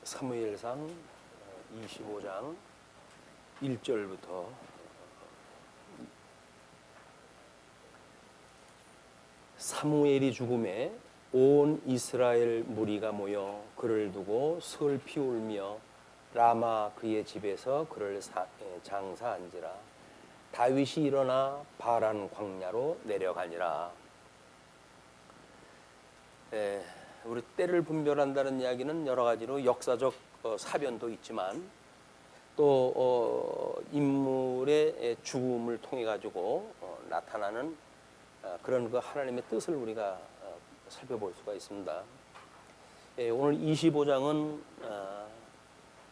사무엘상 25장 1절부터 사무엘이 죽음에 온 이스라엘 무리가 모여 그를 두고 슬피 울며 라마 그의 집에서 그를 장사한지라. 다윗이 일어나 바란 광야로 내려가니라. 우리 때를 분별한다는 이야기는 여러 가지로 역사적 사변도 있지만 또 인물의 죽음을 통해 가지고 나타나는 그런 그 하나님의 뜻을 우리가 살펴볼 수가 있습니다. 오늘 25장은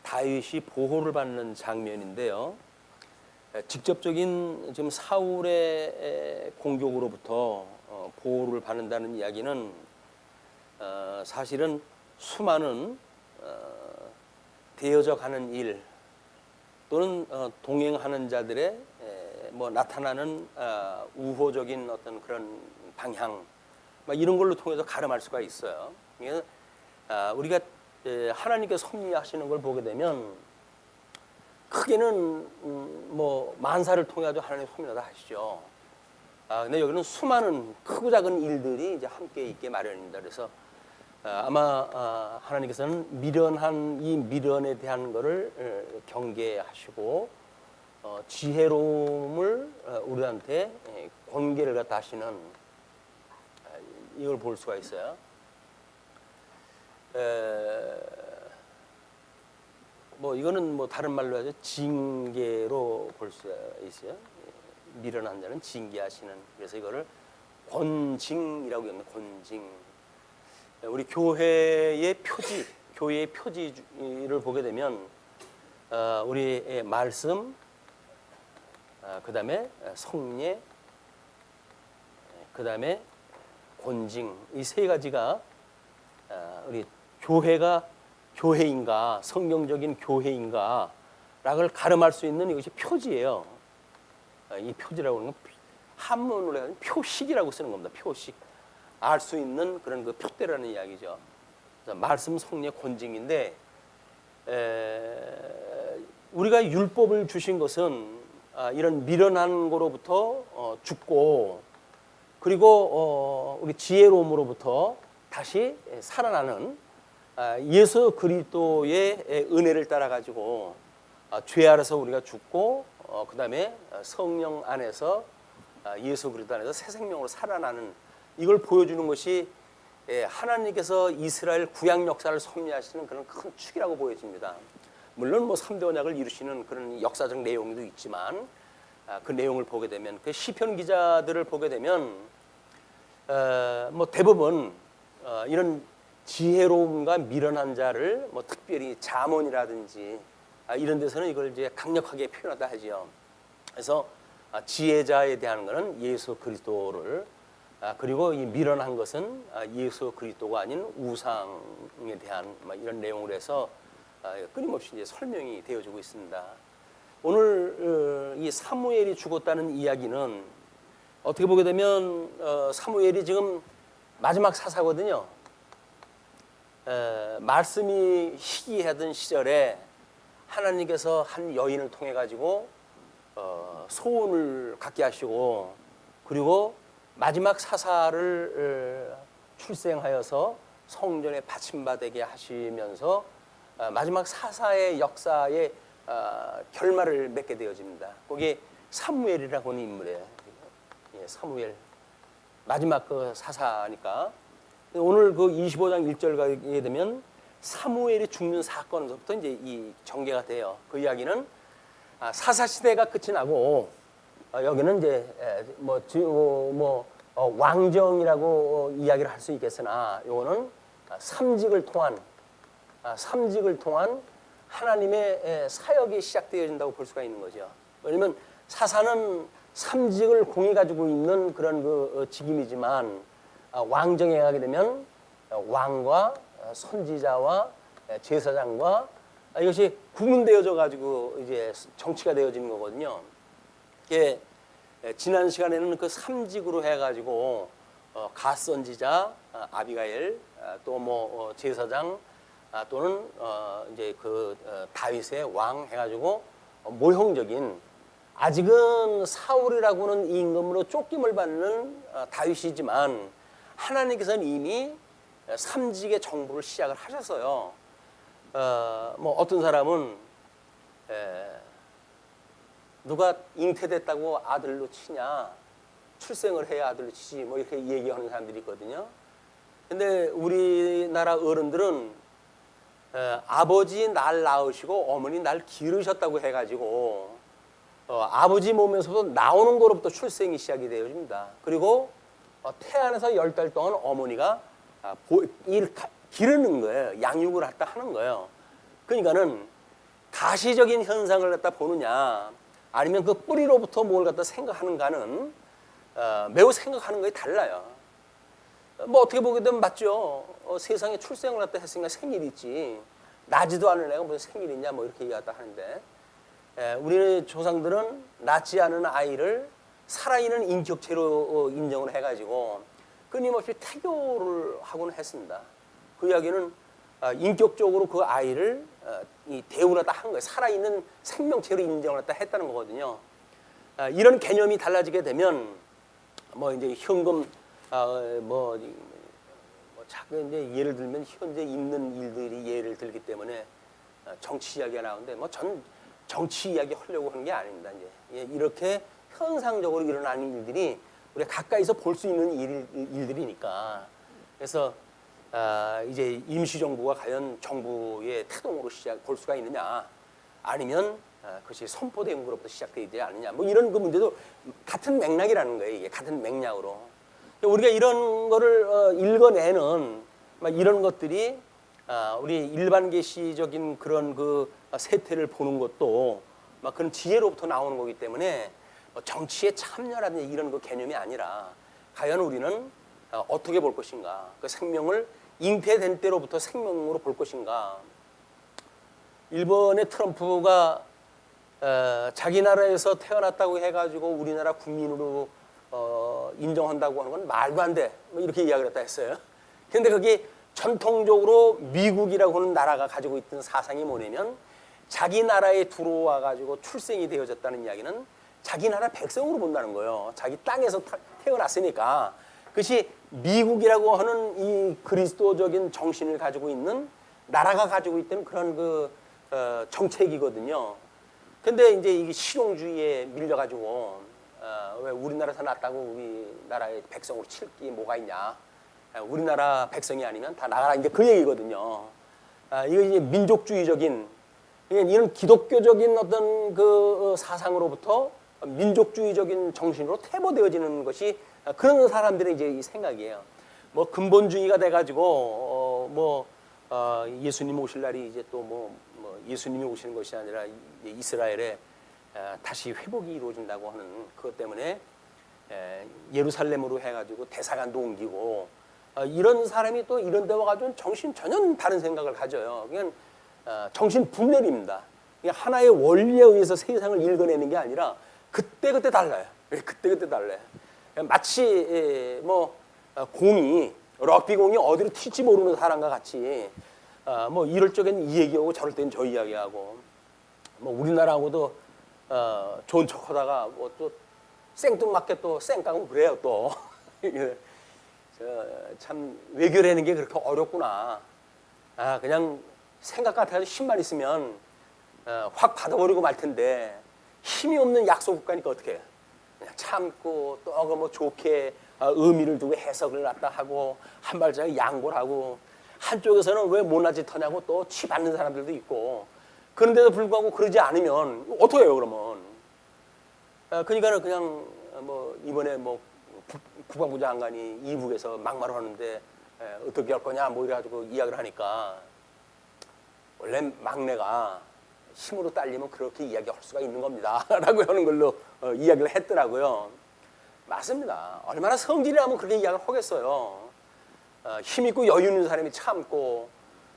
다윗이 보호를 받는 장면인데요. 직접적인 지금 사울의 공격으로부터 보호를 받는다는 이야기는 사실은 수많은 되어져 가는 일 또는 동행하는 자들의 나타나는 우호적인 어떤 그런 방향 이런 걸로 통해서 가름할 수가 있어요. 우리가 하나님께서 섭리하시는 걸 보게 되면 크게는 만사를 통해서 하나님 섭리하다 하시죠. 근데 여기는 수많은 크고 작은 일들이 이제 함께 있게 마련입니다. 그래서 아마 하나님께서는 미련한 이 미련에 대한 것을 경계하시고 지혜로움을 우리한테 권계를 갖다 하시는 이걸 볼 수가 있어요. 이거는 다른 말로 하죠. 징계로 볼 수 있어요. 미련한 자는 징계하시는. 그래서 이거를 권징이라고 합니다. 권징. 우리 교회의 표지를 보게 되면 우리의 말씀, 그 다음에 성례, 그 다음에 권징, 이 세 가지가 우리 교회가 교회인가, 성경적인 교회인가 라를 가름할 수 있는 이것이 표지예요. 이 표지라고 하는 건 한문으로 해서 표식이라고 쓰는 겁니다. 표식. 알 수 있는 그런 그 표대라는 이야기죠. 말씀, 성례, 권징인데 우리가 율법을 주신 것은 이런 미련한 거로부터 죽고 그리고 우리 지혜로움으로부터 다시 살아나는 예수 그리스도의 은혜를 따라 가지고 죄 아래서 우리가 죽고 그 다음에 성령 안에서 예수 그리스도 안에서 새 생명으로 살아나는 이걸 보여주는 것이 하나님께서 이스라엘 구약 역사를 섭리하시는 그런 큰 축이라고 보여집니다. 물론 3대 언약을 이루시는 그런 역사적 내용도 있지만 그 내용을 보게 되면 그 시편 기자들을 보게 되면 대부분 이런 지혜로움과 미련한 자를 특별히 잠언이라든지 이런 데서는 이걸 이제 강력하게 표현하다 하지요. 그래서 지혜자에 대한 것은 예수 그리스도를 그리고 이 미련한 것은 예수 그리스도가 아닌 우상에 대한 이런 내용으로 해서 끊임없이 이제 설명이 되어지고 있습니다. 오늘 이 사무엘이 죽었다는 이야기는 어떻게 보게 되면 사무엘이 지금 마지막 사사거든요. 말씀이 희귀하던 시절에 하나님께서 한 여인을 통해 가지고 소원을 갖게 하시고 그리고 마지막 사사를 출생하여서 성전에 바침받게 하시면서 마지막 사사의 역사의 결말을 맺게 되어집니다. 거기에 사무엘이라고 하는 인물이에요. 사무엘 마지막 그 사사니까 오늘 그 25장 1절 가게 되면 사무엘이 죽는 사건부터 이제 이 전개가 돼요. 그 이야기는 사사 시대가 끝이 나고 여기는 이제 왕정이라고 이야기를 할 수 있겠으나 이거는 삼직을 통한 하나님의 사역이 시작되어진다고 볼 수가 있는 거죠. 왜냐하면 사사는 삼직을 공이 가지고 있는 그런 그 직임이지만 왕정에 가게 되면 왕과 선지자와 제사장과 이것이 구분되어져 가지고 이제 정치가 되어지는 거거든요. 이게 지난 시간에는 그 삼직으로 해가지고 갓 선지자 아비가일 또 제사장 또는 이제 다윗의 왕 해가지고 모형적인, 아직은 사울이라고는 임금으로 쫓김을 받는 다윗이지만 하나님께서는 이미 삼직의 정부를 시작을 하셨어요. 뭐 어떤 사람은 누가 잉태됐다고 아들로 치냐, 출생을 해야 아들로 치지, 뭐 이렇게 얘기하는 사람들이 있거든요. 근데 우리나라 어른들은 아버지 날 낳으시고 어머니 날 기르셨다고 해가지고 아버지 몸에서도 나오는 거로부터 출생이 시작이 되어집니다. 그리고 태안에서 10달 동안 어머니가 기르는 거예요. 양육을 갖다 하는 거예요. 그러니까는 가시적인 현상을 갖다 보느냐, 아니면 그 뿌리로부터 뭘 갖다 생각하는가는 매우 생각하는 거에 달라요. 뭐 어떻게 보게 되면 맞죠. 세상에 출생을 갖다 했으니까 생일이 있지. 나지도 않은 애가 무슨 생일이 있냐, 뭐 이렇게 얘기하다 하는데, 우리 조상들은 낳지 않은 아이를 살아있는 인격체로 인정을 해가지고 끊임없이 태교를 하곤 했습니다. 그 이야기는 인격적으로 그 아이를 대우를 다 한 거예요. 살아있는 생명체로 인정을 다 했다는 거거든요. 이런 개념이 달라지게 되면 뭐 이제 현금 자꾸 이제 예를 들면 현재 있는 일들이 예를 들기 때문에 정치 이야기가 나오는데 뭐 전 정치 이야기 하려고 하는 게 아닙니다. 이제 이렇게 현상적으로 일어나는 일들이 우리가 가까이서 볼 수 있는 일들이니까. 그래서 이제 임시정부가 과연 정부의 태동으로 볼 수가 있느냐, 아니면 그것이 선포대응으로부터 시작되지 않느냐, 뭐 이런 그 문제도 같은 맥락이라는 거예요. 이게 같은 맥락으로 우리가 이런 거를 읽어내는 이런 것들이 우리 일반 계시적인 그런 그 세태를 보는 것도 그런 지혜로부터 나오는 거기 때문에 정치에 참여라든지 이런 그 개념이 아니라 과연 우리는 어떻게 볼 것인가, 그 생명을 잉태된 때로부터 생명으로 볼 것인가. 일본의 트럼프가 자기 나라에서 태어났다고 해가지고 우리나라 국민으로 인정한다고 하는 건 말도 안 돼, 뭐 이렇게 이야기를 했다 했어요. 근데 그게 전통적으로 미국이라고 하는 나라가 가지고 있던 사상이 뭐냐면, 자기 나라에 들어와 가지고 출생이 되어졌다는 이야기는 자기 나라 백성으로 본다는 거예요. 자기 땅에서 태어났으니까. 그것이 미국이라고 하는 이 그리스도적인 정신을 가지고 있는 나라가 가지고 있던 그런 그 정책이거든요. 근데 이제 이게 실용주의에 밀려가지고 왜 우리나라에서 났다고 우리나라의 백성으로 칠 게 뭐가 있냐, 우리나라 백성이 아니면 다 나가라, 이제 그 얘기거든요. 이거 이제 민족주의적인, 이런 기독교적인 어떤 그 사상으로부터 민족주의적인 정신으로 퇴보되어지는 것이 그런 사람들의 이제 생각이에요. 뭐 근본주의가 돼가지고 예수님 오실 날이 이제 또 뭐 예수님이 오시는 것이 아니라 이스라엘에 다시 회복이 이루어진다고 하는 그것 때문에 예루살렘으로 해가지고 대사관도 옮기고, 이런 사람이 또 이런 데 와가지고 전혀 다른 생각을 가져요. 그냥 정신 분열입니다. 그냥 하나의 원리에 의해서 세상을 읽어내는 게 아니라 그때그때 달라요. 그때그때 달라요. 마치 럭비공이 어디로 튈지 모르는 사람과 같이 이럴 적엔 이 얘기하고 저럴 땐 저 이야기하고, 우리나라하고도 좋은 척하다가 또 생뚱맞게 또 쌩까고 그래요 또. 참 외교라는 게 그렇게 어렵구나. 그냥 생각 같아서 힘만 있으면 확 받아버리고 말 텐데, 힘이 없는 약속 국가니까 어떻게 해? 그냥 참고 또 좋게 의미를 두고 해석을 갖다 하고 한 발자국 양보를 하고, 한쪽에서는 왜 못난 짓 하냐고 또 치 받는 사람들도 있고, 그런데도 불구하고 그러지 않으면 어떻게 해요 그러면? 그러니까는 그냥 이번에 국방부 장관이 이북에서 막말을 하는데 어떻게 할 거냐 이래가지고 이야기를 하니까, 원래 막내가 힘으로 딸리면 그렇게 이야기할 수가 있는 겁니다 라고 하는 걸로 이야기를 했더라고요. 맞습니다. 얼마나 성질이라면 그렇게 이야기를 하겠어요. 힘 있고 여유 있는 사람이 참고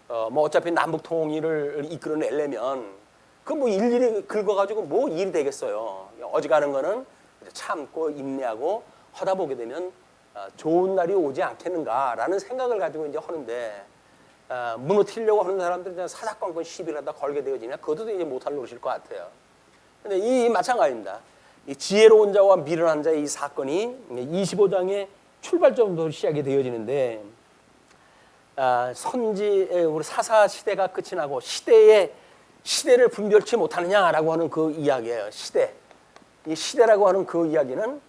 어차피 남북 통일을 이끌어내려면 그 일일이 긁어가지고 일이 되겠어요. 어지간한 거는 참고 인내하고 하다 보게 되면 좋은 날이 오지 않겠는가라는 생각을 가지고 이제 하는데, 무너뜨리려고 하는 사람들은 사사건건 시비를 하다 걸게 되어지냐, 그것도 이제 못할 노릇일 것 같아요. 근데 이 마찬가지입니다. 이 지혜로운 자와 미련한 자의 이 사건이 25장의 출발점부터 시작이 되어지는데, 우리 사사 시대가 끝이 나고 시대를 분별치 못하느냐라고 하는 그 이야기예요. 이 시대라고 하는 그 이야기는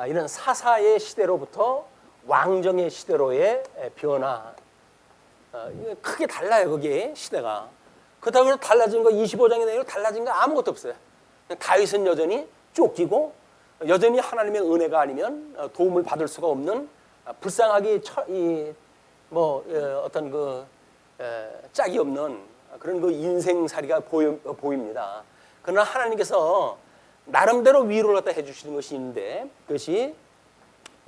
이런 사사의 시대로부터 왕정의 시대로의 변화. 크게 달라요, 그게 시대가. 그렇다고 해서 달라진 거 25장의 내용으로 달라진 거 아무것도 없어요. 다윗은 여전히 쫓기고 여전히 하나님의 은혜가 아니면 도움을 받을 수가 없는 불쌍하기 어떤 그 짝이 없는 그런 그 인생살이가 보입니다. 그러나 하나님께서 나름대로 위로를 갖다 해주시는 것이 있는데, 그것이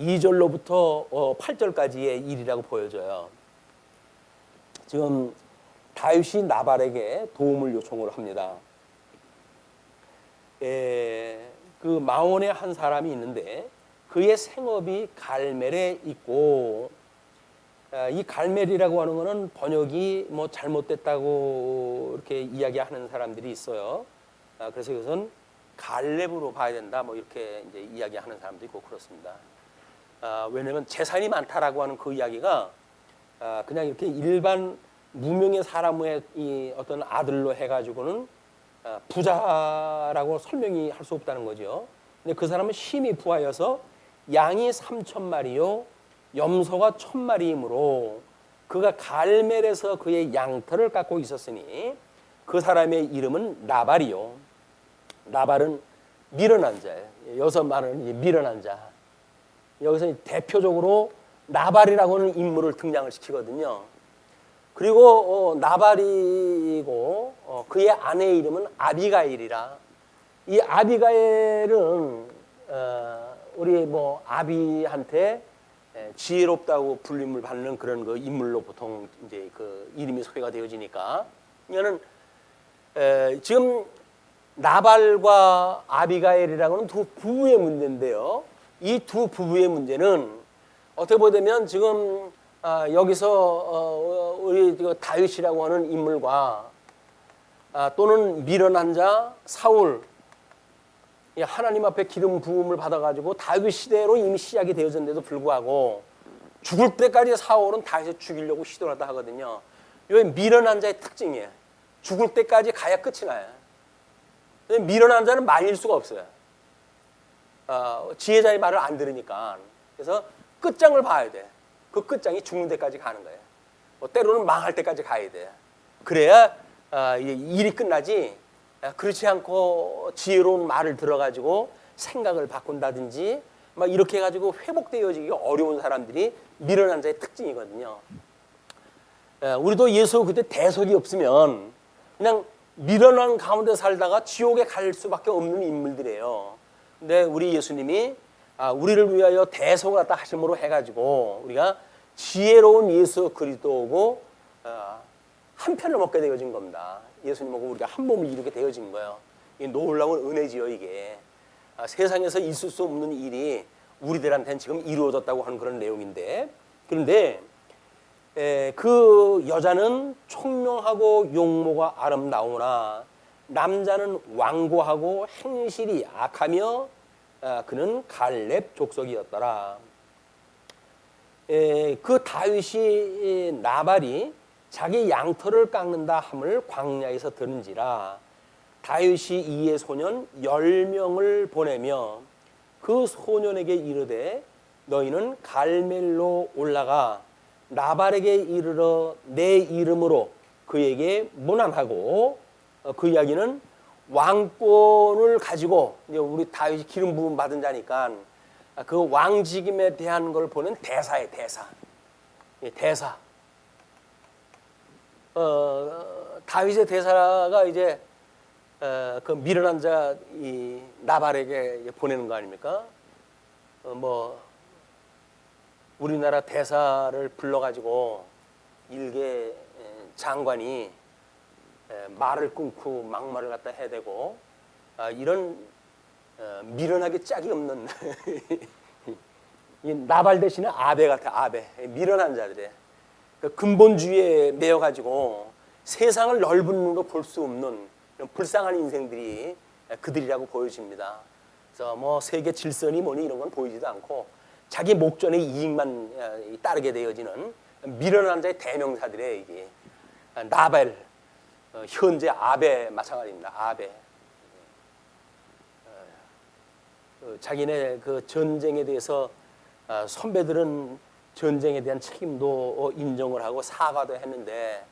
2절로부터 8절까지의 일이라고 보여져요. 지금 다윗이 나발에게 도움을 요청을 합니다. 그 마온의 한 사람이 있는데 그의 생업이 갈멜에 있고, 이 갈멜이라고 하는 것은 번역이 뭐 잘못됐다고 이렇게 이야기하는 사람들이 있어요. 그래서 이것은 갈렙으로 봐야 된다, 뭐 이렇게 이제 이야기하는 사람도 있고 그렇습니다. 왜냐하면 재산이 많다라고 하는 그 이야기가 그냥 이렇게 일반 무명의 사람의 이 어떤 아들로 해가지고는 부자라고 설명이 할 수 없다는 거죠. 근데 그 사람은 심히 부하여서 양이 3,000마리요 염소가 1,000마리이므로 그가 갈멜에서 그의 양털을 깎고 있었으니 그 사람의 이름은 나발이요. 나발은 미련한 자예요. 여기서 말하는 미련한 자. 여기서 대표적으로 나발이라고 하는 인물을 등장을 시키거든요. 그리고 나발이고 그의 아내의 이름은 아비가일이라. 이 아비가일은 우리 뭐 아비한테 지혜롭다고 불림을 받는 그런 그 인물로 보통 이제 그 이름이 소개가 되어지니까, 이거는 지금 나발과 아비가일이라고는 두 부부의 문제인데요. 이 두 부부의 문제는 어떻게 보면 지금 여기서 우리 다윗이라고 하는 인물과 또는 미련한 자 사울, 하나님 앞에 기름 부음을 받아가지고 다윗 시대로 이미 시작이 되어졌는데도 불구하고 죽을 때까지 사울은 다윗을 죽이려고 시도를 하다 하거든요. 이 미련한 자의 특징이에요. 죽을 때까지 가야 끝이 나요. 미련한 자는 말릴 수가 없어요. 지혜자의 말을 안 들으니까. 그래서 끝장을 봐야 돼. 그 끝장이 죽는 데까지 가는 거예요. 때로는 망할 때까지 가야 돼. 그래야 일이 끝나지. 그렇지 않고 지혜로운 말을 들어가지고 생각을 바꾼다든지 막 이렇게 해가지고 회복되어지기가 어려운 사람들이 미련한 자의 특징이거든요. 우리도 예수 그때 대속이 없으면 그냥 미련한 가운데 살다가 지옥에 갈 수밖에 없는 인물들이에요. 근데 우리 예수님이 우리를 위하여 대속을 갖다 하심으로 해가지고 우리가 지혜로운 예수 그리스도고 한 편을 먹게 되어진 겁니다. 예수님하고 우리가 한 몸을 이루게 되어진 거예요. 이게 놀라운 은혜지요, 이게. 세상에서 있을 수 없는 일이 우리들한테는 지금 이루어졌다고 하는 그런 내용인데, 그런데 그 여자는 총명하고 용모가 아름다우나 남자는 완고하고 행실이 악하며 그는 갈렙 족속이었더라. 그 다윗이 나발이 자기 양털을 깎는다 함을 광야에서 들은지라 다윗이 이에 소년 10명을 보내며 그 소년에게 이르되 너희는 갈멜로 올라가 나발에게 이르러 내 이름으로 그에게 문안하고, 그 이야기는 왕권을 가지고 우리 다윗이 기름 부음 받은 자니까 그 왕직임에 대한 걸 보는 대사예요, 대사. 대사. 다윗의 대사가 이제 그 미련한 자 이 나발에게 보내는 거 아닙니까? 뭐 우리나라 대사를 불러가지고 일개 장관이 말을 끊고 막말을 갖다 해대고 이런 미련하게 짝이 없는 이 나발 대신에 아베 같아, 아베. 미련한 자들이에요. 그 근본주의에 매여 가지고 세상을 넓은 눈으로 볼 수 없는 이런 불쌍한 인생들이 그들이라고 보여집니다. 그래서 뭐 세계 질서니 뭐니 이런 건 보이지도 않고 자기 목전의 이익만 따르게 되어지는 미련한 자의 대명사들의 이게 나벨, 현재 아베 마찬가지입니다. 아베. 자기네 그 전쟁에 대해서 선배들은 전쟁에 대한 책임도 인정을 하고 사과도 했는데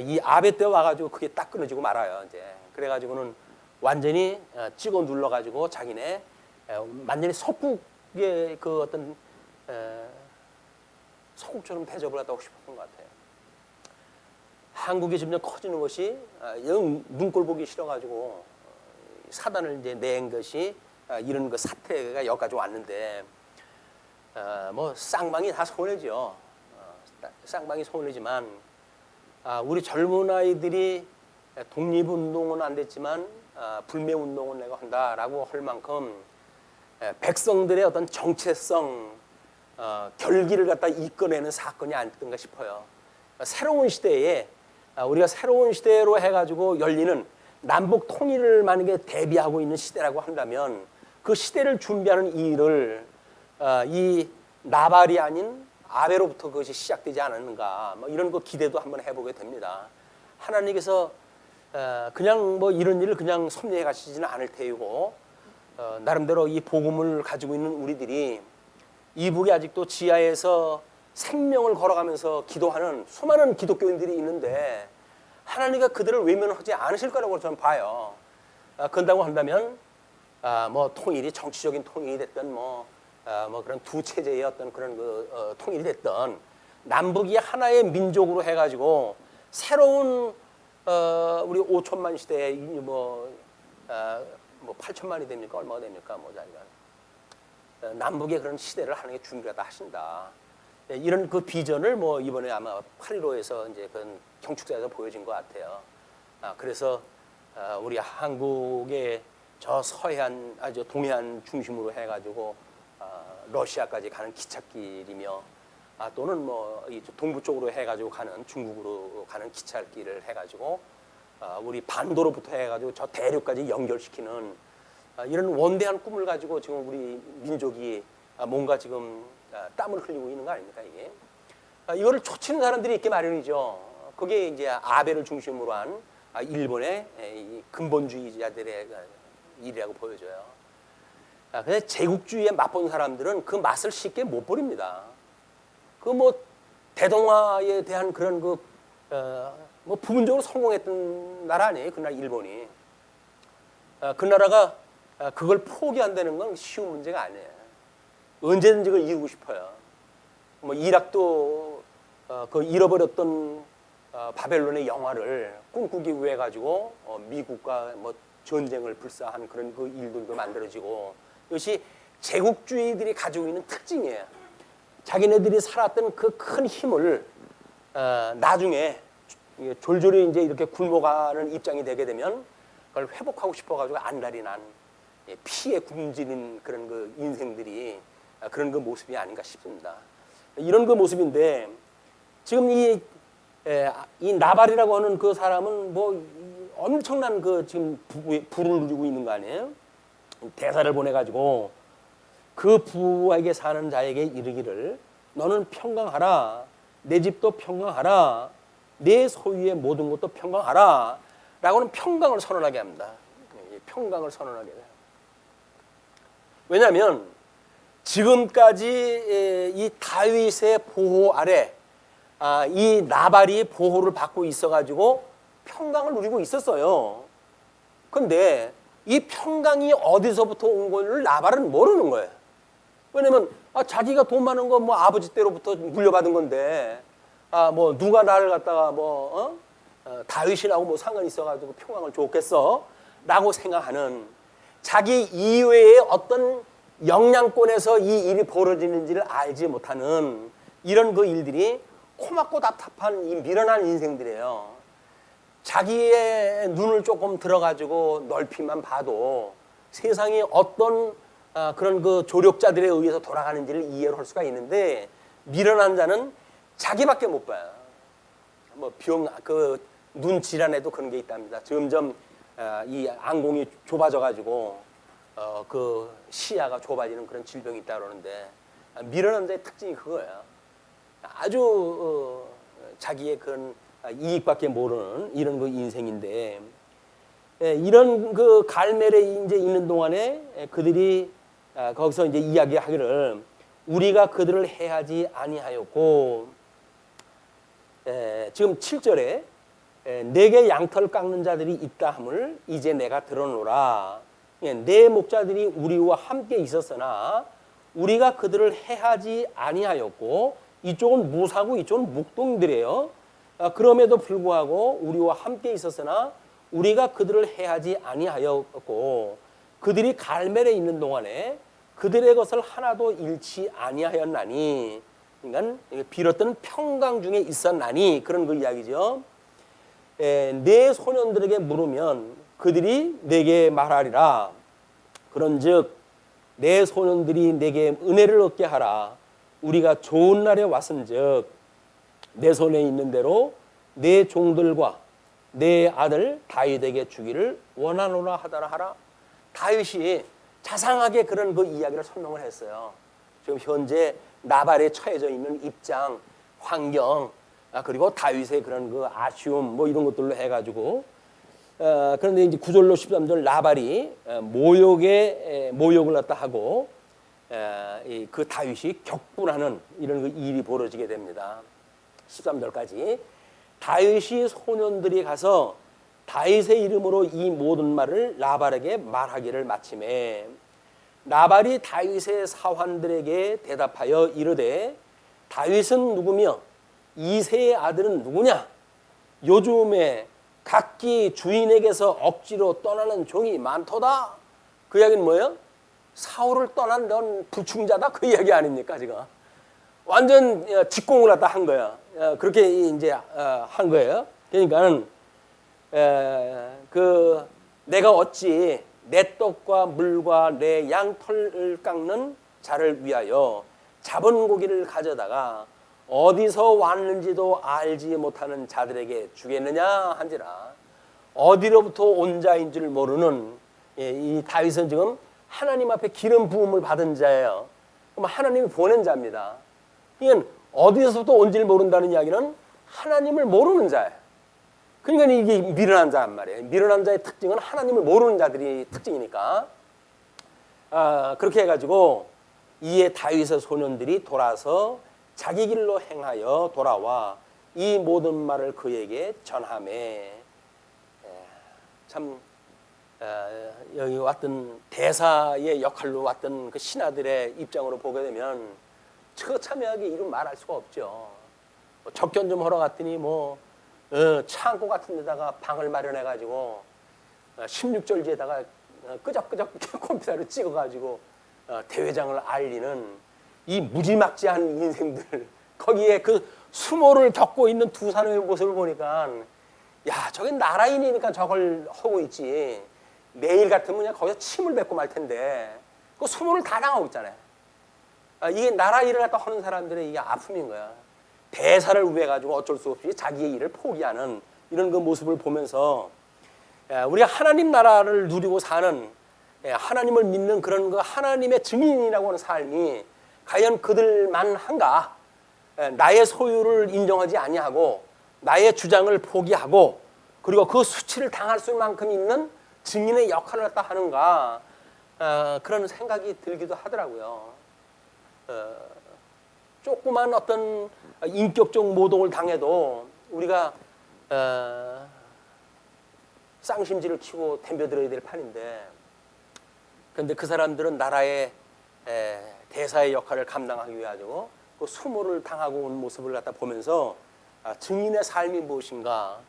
이 아베 때 와가지고 그게 딱 끊어지고 말아요. 이제 그래가지고는 완전히 찍어 눌러가지고 자기네 완전히 석국의 그 어떤 석국처럼 대접을 하고 싶었던 것 같아요. 한국이 점점 커지는 것이 영 눈꼴 보기 싫어가지고 사단을 이제 낸 것이 이런 그 사태가 여기까지 왔는데 뭐 쌍방이 다 손해죠. 쌍방이 손해지만 우리 젊은 아이들이 독립운동은 안 됐지만 불매운동은 내가 한다라고 할 만큼 백성들의 어떤 정체성 결기를 갖다 이끌어내는 사건이 아니었던가 싶어요. 새로운 시대에 우리가 새로운 시대로 해가지고 열리는 남북 통일을 만약에 대비하고 있는 시대라고 한다면 그 시대를 준비하는 일을 이 나발이 아닌 아베로부터 그것이 시작되지 않았는가 뭐 이런 거 기대도 한번 해보게 됩니다. 하나님께서 그냥 뭐 이런 일을 그냥 섭리해 가시지는 않을 테이고 나름대로 이 복음을 가지고 있는 우리들이 이북에 아직도 지하에서 생명을 걸어가면서 기도하는 수많은 기독교인들이 있는데 하나님과 그들을 외면하지 않으실 거라고 저는 봐요. 그런다고 한다면 뭐 통일이 정치적인 통일이 됐든 뭐 그런 두 체제의 어떤 그런 통일이 됐든 남북이 하나의 민족으로 해가지고 새로운 우리 5천만 시대에 뭐 8천만이 됩니까? 얼마가 됩니까? 뭐 자기가 남북의 그런 시대를 하는 게 준비하다 하신다. 이런 그 비전을 뭐 이번에 아마 8.15에서 이제 그 경축사에서 보여진 것 같아요. 그래서 우리 한국의 저 서해안, 저 동해안 중심으로 해가지고 러시아까지 가는 기찻길이며 또는 뭐 동부 쪽으로 해가지고 가는 중국으로 가는 기찻길을 해가지고 우리 반도로부터 해가지고 저 대륙까지 연결시키는 이런 원대한 꿈을 가지고 지금 우리 민족이 뭔가 지금 땀을 흘리고 있는 거 아닙니까 이게? 이거를 쫓치는 사람들이 있게 마련이죠. 그게 이제 아베를 중심으로 한 일본의 근본주의자들의 일이라고 보여져요. 근데 제국주의에 맛본 사람들은 그 맛을 쉽게 못 버립니다. 그 뭐 대동아에 대한 그런 뭐 부분적으로 성공했던 나라 아니에요, 그날 일본이. 그 나라가 그걸 포기한다는 건 쉬운 문제가 아니에요. 언제든지 그걸 이루고 싶어요. 뭐 이락도 그 잃어버렸던 바벨론의 영화를 꿈꾸기 위해 가지고 미국과 뭐 전쟁을 불사한 그런 그 일들도 만들어지고 이것이 제국주의들이 가지고 있는 특징이에요. 자기네들이 살았던 그 큰 힘을 나중에 졸졸이 이제 이렇게 굶어가는 입장이 되게 되면 그걸 회복하고 싶어가지고 안달이 난 피에 굶주린 그런 그 인생들이 그런 그 모습이 아닌가 싶습니다. 이런 그 모습인데 지금 이 나발이라고 하는 그 사람은 뭐 엄청난 그 지금 부를 누리고 있는 거 아니에요? 대사를 보내가지고 그 부에게 사는 자에게 이르기를 너는 평강하라, 내 집도 평강하라, 내 소유의 모든 것도 평강하라 라고는 평강을 선언하게 합니다. 평강을 선언하게 돼요. 왜냐하면 지금까지 이 다윗의 보호 아래 이 나발이 보호를 받고 있어가지고 평강을 누리고 있었어요. 그런데 이 평강이 어디서부터 온 걸 나발은 모르는 거예요. 왜냐면 자기가 돈 많은 거 뭐 아버지 때로부터 물려받은 건데 뭐 누가 나를 갖다가 다윗이라고 뭐 상관이 있어가지고 평강을 줬겠어? 라고 생각하는 자기 이외의 어떤 영향권에서 이 일이 벌어지는지를 알지 못하는 이런 그 일들이 고맙고 답답한 이 미련한 인생들이에요. 자기의 눈을 조금 들어가지고 넓히만 봐도 세상이 어떤 그런 그 조력자들에 의해서 돌아가는지를 이해를 할 수가 있는데 미련한 자는 자기밖에 못 봐요. 뭐 병 그 눈 질환에도 그런 게 있답니다. 점점 이 안공이 좁아져 가지고 그 시야가 좁아지는 그런 질병이 있다 그러는데 미련한 자의 특징이 그거예요. 아주 자기의 그런 이익밖에 모르는 이런 그 인생인데 이런 그 갈멜에 이제 있는 동안에 그들이 거기서 이제 이야기하기를 우리가 그들을 해하지 아니하였고 지금 7절에 내게 양털 깎는 자들이 있다 함을 이제 내가 들어노라. 내 목자들이 우리와 함께 있었으나 우리가 그들을 해하지 아니하였고 이쪽은 무사고 이쪽은 묵동들이에요. 그럼에도 불구하고 우리와 함께 있었으나 우리가 그들을 해하지 아니하였고 그들이 갈멜에 있는 동안에 그들의 것을 하나도 잃지 아니하였나니 그러니까 빌었던 평강 중에 있었나니 그런 그 이야기죠. 내 소년들에게 물으면 그들이 내게 말하리라. 그런즉 내 소년들이 내게 은혜를 얻게 하라. 우리가 좋은 날에 왔은즉 내 손에 있는 대로 내 종들과 내 아들 다윗에게 주기를 원하노라 하더라 하라. 다윗이 자상하게 그런 그 이야기를 설명을 했어요. 지금 현재 나발에 처해져 있는 입장, 환경, 그리고 다윗의 그런 그 아쉬움 뭐 이런 것들로 해가지고 그런데 이제 9절로 13절 나발이 모욕을 갖다 하고 그 다윗이 격분하는 이런 그 일이 벌어지게 됩니다. 13절까지 다윗이 소년들이 가서 다윗의 이름으로 이 모든 말을 나발에게 말하기를 마침에 나발이 다윗의 사환들에게 대답하여 이르되 다윗은 누구며 이새의 아들은 누구냐? 요즘에 각기 주인에게서 억지로 떠나는 종이 많도다. 그 이야기는 뭐예요? 사울을 떠난 넌 불충자다. 그 이야기 아닙니까 지금? 완전 직공을 갖다 한 거야. 그렇게 이제 한 거예요. 그러니까는 그 내가 어찌 내 떡과 물과 내 양털을 깎는 자를 위하여 잡은 고기를 가져다가 어디서 왔는지도 알지 못하는 자들에게 주겠느냐 한지라. 어디로부터 온 자인 줄 모르는 이 다윗은 지금 하나님 앞에 기름 부음을 받은 자예요. 그럼 하나님이 보낸 자입니다. 이건 어디서부터 온지를 모른다는 이야기는 하나님을 모르는 자예요. 그러니까 이게 미련한 자란 말이에요. 미련한 자의 특징은 하나님을 모르는 자들이 특징이니까. 그렇게 해가지고 이에 다윗의 소년들이 돌아서 자기 길로 행하여 돌아와 이 모든 말을 그에게 전하매. 참 여기 왔던 대사의 역할로 왔던 그 신하들의 입장으로 보게 되면 처참하게 이루 말할 수가 없죠. 접견 좀 하러 갔더니 창고 같은 데다가 방을 마련해 가지고 16절지에다가 끄적끄적 컴퓨터를 찍어 가지고 대회장을 알리는 이 무지막지한 인생들, 거기에 그 수모를 겪고 있는 두 사람의 모습을 보니까 야, 저게 나라인이니까 저걸 하고 있지. 매일 같으면 그냥 거기서 침을 뱉고 말 텐데 그 수모를 다 당하고 있잖아요. 이게 나라 일을 갖다 하는 사람들의 이게 아픔인 거야. 대사를 위해 가지고 어쩔 수 없이 자기의 일을 포기하는 이런 그 모습을 보면서 우리가 하나님 나라를 누리고 사는 하나님을 믿는 그런 그 하나님의 증인이라고 하는 삶이 과연 그들만 한가? 나의 소유를 인정하지 아니하고 나의 주장을 포기하고 그리고 그 수치를 당할 수만큼 있는 증인의 역할을 갖다 하는가? 그런 생각이 들기도 하더라고요. 조그만 어떤 인격적 모독을 당해도 우리가 쌍심지를 치고 덤벼들어야 될 판인데, 그런데 그 사람들은 나라의 대사의 역할을 감당하기 위해 가지고 그 수모를 당하고 온 모습을 갖다 보면서 증인의 삶이 무엇인가.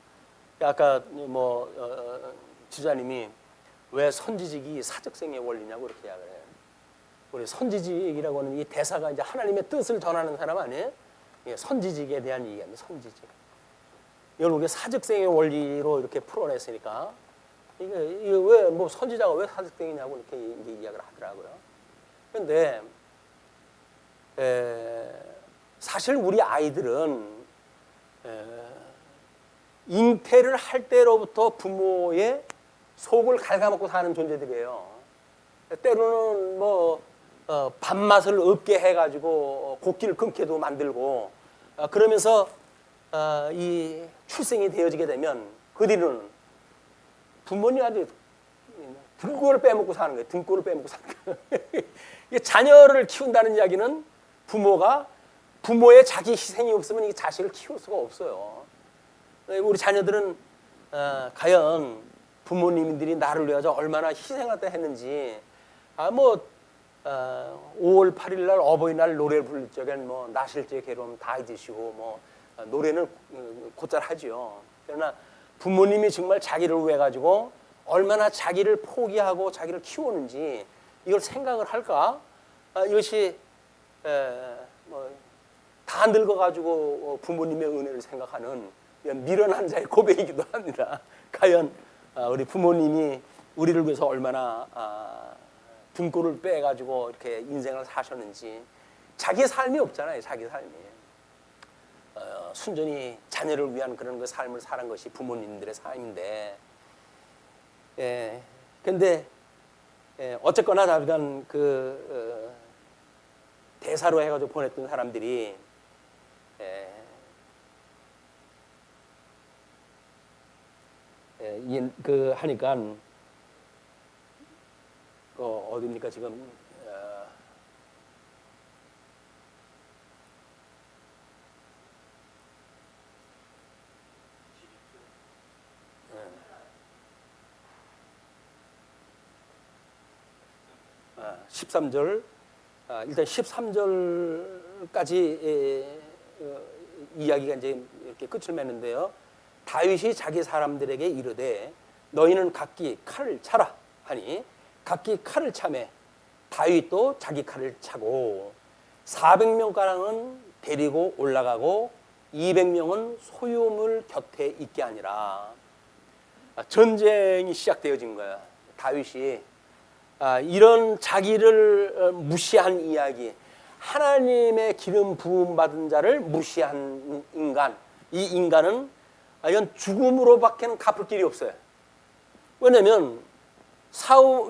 아까 지자님이 왜 선지직이 사적생의 원리냐고 그렇게 이야기를 해요. 우리 선지직이라고 하는 이 대사가 이제 하나님의 뜻을 전하는 사람 아니에요? 선지직에 대한 얘기입니다. 선지직. 이걸 우리가 사적생의 원리로 이렇게 풀어냈으니까 이게 왜 선지자가 왜 사적생이냐고 이렇게 이야기를 하더라고요. 그런데 사실 우리 아이들은 잉태를 할 때로부터 부모의 속을 갉아먹고 사는 존재들이에요. 때로는 뭐 밥맛을 없게 해가지고 곡기를 끊게도 만들고 그러면서 이 출생이 되어지게 되면 그 뒤로는 부모님한테 등골을 빼먹고 사는 거예요. 등골을 빼먹고 사는 거예요. 자녀를 키운다는 이야기는 부모가 부모의 자기 희생이 없으면 이 자식을 키울 수가 없어요. 우리 자녀들은 과연 부모님들이 나를 위해서 얼마나 희생을 했는지 5월 8일 날 어버이날 노래를 부를 적엔 뭐 나실제 괴로움 다 잊으시고 뭐 노래는 곧잘 하지요. 그러나 부모님이 정말 자기를 위해 가지고 얼마나 자기를 포기하고 자기를 키우는지 이걸 생각을 할까? 이것이 다 늙어가지고 부모님의 은혜를 생각하는 미련한 자의 고백이기도 합니다. 과연 우리 부모님이 우리를 위해서 얼마나 등골을 빼가지고 이렇게 인생을 사셨는지. 자기 삶이 없잖아요. 자기 삶이. 순전히 자녀를 위한 그런 그 삶을 사는 것이 부모님들의 삶인데, 근데 어쨌거나 다르던 그 대사로 해가지고 보냈던 사람들이 그 하니까 어디입니까 지금 아, 13절 일단 13절까지 이야기가 이제 이렇게 끝을 맺는데요. 다윗이 자기 사람들에게 이르되 너희는 각기 칼을 차라 하니 각기 칼을 차매 다윗도 자기 칼을 차고 400명가량은 데리고 올라가고 200명은 소유물 곁에 있게 하니라. 전쟁이 시작되어진 거야. 다윗이 이런 자기를 무시한 이야기, 하나님의 기름 부음 받은 자를 무시한 인간, 이 인간은 이건 죽음으로밖에는 갚을 길이 없어요. 왜냐하면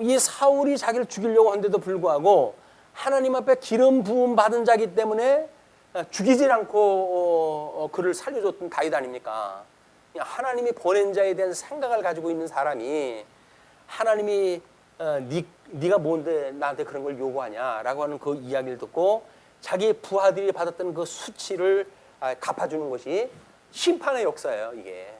이 사울이 자기를 죽이려고 한데도 불구하고 하나님 앞에 기름 부음 받은 자기 때문에 죽이질 않고 그를 살려줬던 다윗 아닙니까? 하나님이 보낸 자에 대한 생각을 가지고 있는 사람이 하나님이 네가 뭔데 나한테 그런 걸 요구하냐라고 하는 그 이야기를 듣고 자기 부하들이 받았던 그 수치를 갚아주는 것이 심판의 역사예요. 이게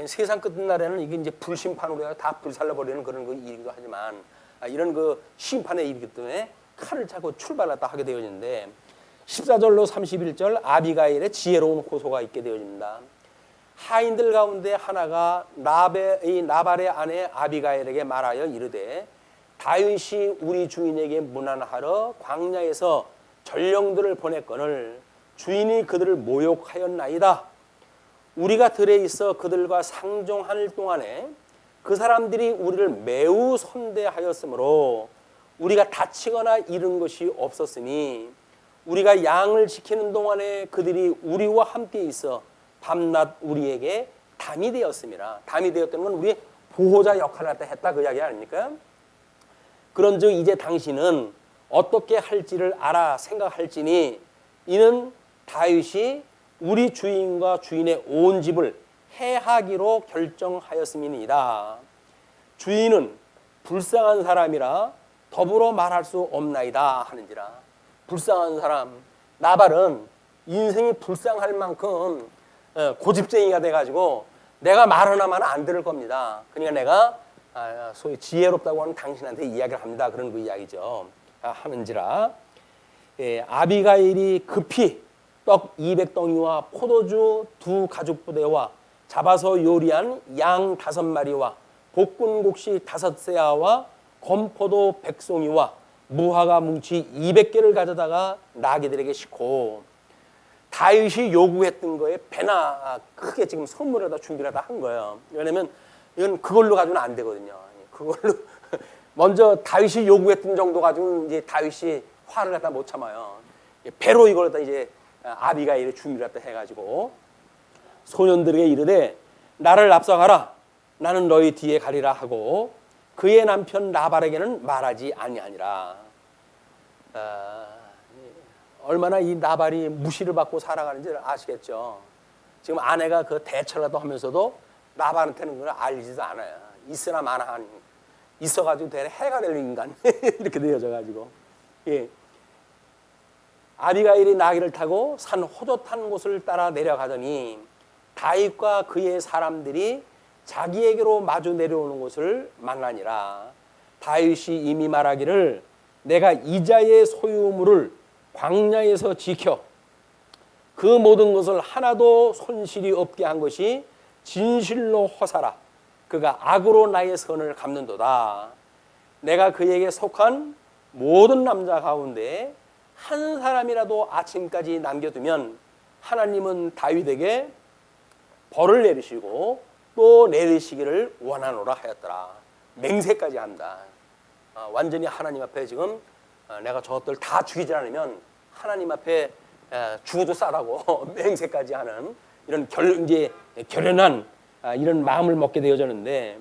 세상 끝날에는 이게 이제 불심판으로 해서 다 불살라버리는 그런 그 일이기도 하지만 이런 그 심판의 일이기 때문에 칼을 차고 출발했다 하게 되어지는데 14절로 31절 아비가일의 지혜로운 호소가 있게 되어집니다. 하인들 가운데 하나가 나발의 아내 아비가일에게 말하여 이르되 다윗이 우리 주인에게 문안하러 광야에서 전령들을 보냈거늘 주인이 그들을 모욕하였나이다. 우리가 들에 있어 그들과 상종할 동안에 그 사람들이 우리를 매우 선대하였으므로 우리가 다치거나 잃은 것이 없었으니 우리가 양을 지키는 동안에 그들이 우리와 함께 있어 밤낮 우리에게 담이 되었습니다. 담이 되었다는 건 우리 보호자 역할을 했다 그 이야기 아닙니까? 그런즉 이제 당신은 어떻게 할지를 알아 생각할지니 이는 다윗이 우리 주인과 주인의 온 집을 해하기로 결정하였음이니이다. 주인은 불쌍한 사람이라 더불어 말할 수 없나이다 하는지라. 불쌍한 사람, 나발은 인생이 불쌍할 만큼 고집쟁이가 돼가지고 내가 말 하나만 안 들을 겁니다. 그러니까 내가 소위 지혜롭다고 하는 당신한테 이야기를 합니다. 그런 그 이야기죠. 하는지라. 아비가일이 급히 떡 200덩이와 포도주 2 가죽부대와 잡아서 요리한 양 5마리와 볶은 곡식 5세아와 건포도 100송이와 무화과 뭉치 200개를 가져다가 나귀들에게 싣고 다윗이 요구했던 거에 배나 크게 지금 선물을 다 준비를 다 한 거예요. 왜냐면 이건 그걸로 가지고는 안 되거든요. 그걸로 먼저 다윗이 요구했던 정도 가지고는 이제 다윗이 화를 갖다 못 참아요. 배로 이걸 갖다 이제 아비가일의 준비를 갖다 해가지고 소년들에게 이르되 나를 앞서가라. 나는 너희 뒤에 가리라 하고 그의 남편 나발에게는 말하지 아니하니라. 얼마나 이 나발이 무시를 받고 살아가는지 아시겠죠. 지금 아내가 그 대처라도 하면서도 나발한테는 그걸 알리지도 않아요. 있으나 마나한 있어가지고 대래 해가 될 인간 이렇게 되어져가지고 예. 아비가일이 나귀를 타고 산 호젓한 곳을 따라 내려가더니 다윗과 그의 사람들이 자기에게로 마주 내려오는 곳을 만나니라. 다윗이 이미 말하기를 내가 이자의 소유물을 광야에서 지켜 그 모든 것을 하나도 손실이 없게 한 것이 진실로 허사라. 그가 악으로 나의 선을 갚는도다. 내가 그에게 속한 모든 남자 가운데 한 사람이라도 아침까지 남겨두면 하나님은 다윗에게 벌을 내리시고 또 내리시기를 원하노라 하였더라. 맹세까지 한다. 완전히 하나님 앞에 지금 내가 저것들 다 죽이지 않으면 하나님 앞에 죽어도 싸라고 맹세까지 하는 이런 이제 결연한 이런 마음을 먹게 되어졌는데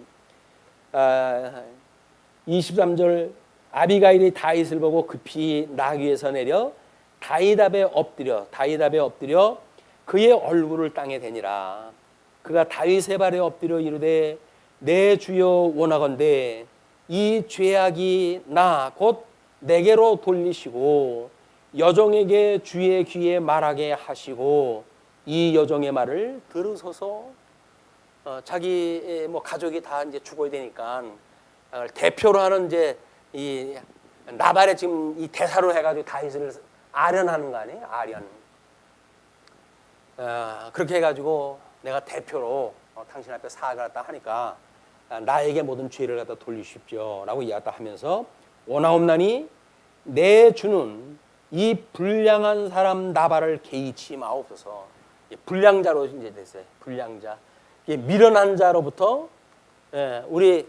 23절 아비가일이 다윗을 보고 급히 나귀에서 내려 다윗 앞에 엎드려 그의 얼굴을 땅에 대니라. 그가 다윗의 발에 엎드려 이르되 내 주여 원하건대 이 죄악이 나 곧 내게로 돌리시고 여종에게 주의 귀에 말하게 하시고 이 여종의 말을 들으소서. 자기 뭐 가족이 다 이제 죽어야 되니까 대표로 하는 이제 이 나발의 지금 이 대사로 해가지고 다윗을 아련하는 거 아니에요? 아련. 그렇게 해가지고 내가 대표로 당신 앞에 사과를 갖다 하니까 나에게 모든 죄를 갖다 돌리십시오라고 이야기했다 하면서 원하옵나니 내 주는 이 불량한 사람 나발을 개의치 마옵소서. 불량자로 이제 됐어요. 불량자. 미련한 자로부터 우리